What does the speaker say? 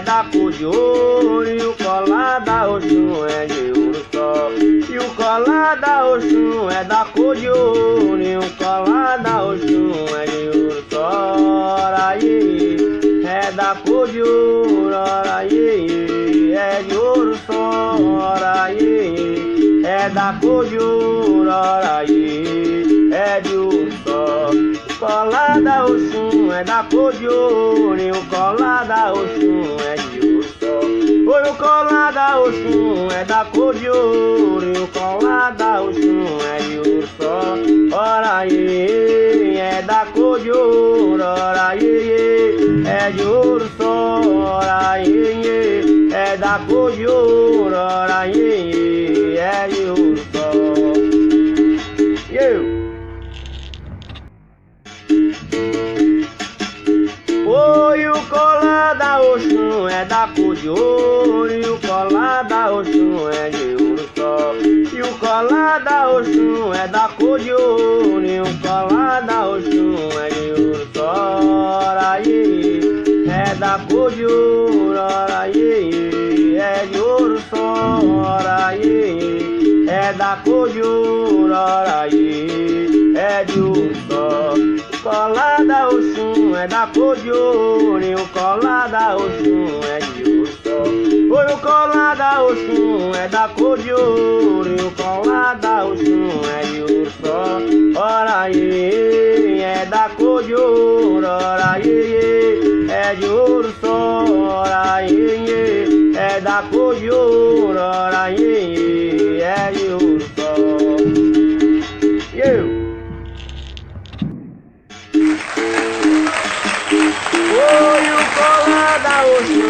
da cor de ouro, e o colar da Oxum é de ouro só. E o colar da Oxum é da cor de ouro, e o colar da Oxum é de ouro só. Ora, iê, é da cor de ouro, ora, iê, é de ouro só. Ora, iê, é da cor de ouro, ora, iê, é de ouro só. O colar da Oxum é da cor de ouro, e o colar da Oxum é de ouro só. Foi o colar da Oxum é da cor de ouro, e o colar da Oxum é de ouro só. Ora, iê, é da cor de ouro, ora, iê, é de ouro só. Ora, iê, é da cor de ouro, ora, iê, é de ouro só. Oi, o colar da Oxum é da cor de ouro, e o colar da Oxum é de ouro só. E o colar da Oxum é da cor de ouro, e o colar da Oxum é de ouro só. Ora, iê, é da cor de ouro, ora, iê, é de ouro só. Ora, iê, é da cor de ouro, ora, iê, é de ouro só. O colar da Oxum é da cor de ouro, e o colar da Oxum é de ouro só. Foi o colar da Oxum é da cor de ouro, e o colar da Oxum é de ouro só. Ora, iê, é da cor de ouro, ora, iê, é de ouro só. Ora, iê, é da cor de ouro, ora, iê, é de ouro só. Oi, o colar da Oxum